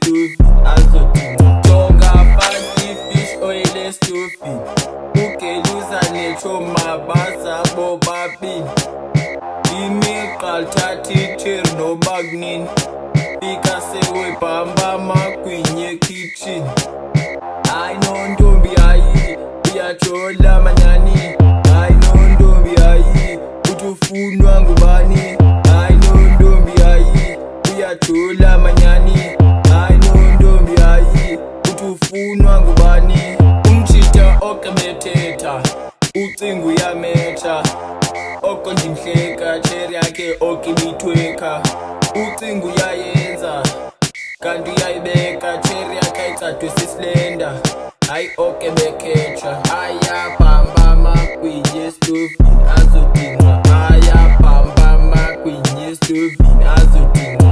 estovini azodinga. Jonga faki fish oil estovini, ugeluza nechoma baza bobabili. Imiqal thathi itheri noba kunini, fika sewe bhamba magwinye kitchen. Hayi nontombi hayi, uyajola manyani. Hayi nontombi hayi, uthi ufunwa ngubani. Hayi nontombi hayi, uyajola manyani. Hayi nontombi hayi, uthi ufunwa ngubani. Umtshita okebethetha, ucinga uyametsha. Oko ndimhleka, cherry yakhe okibithweka. Ucinga uyayenza, kanti uyayibeka. Cherry yakhe ayicadwe sisilenda, hayi oke bekhetsha. Ayabhamba amagwinya estovini azodinga. Ayabhamba amagwinya estovini azodinga.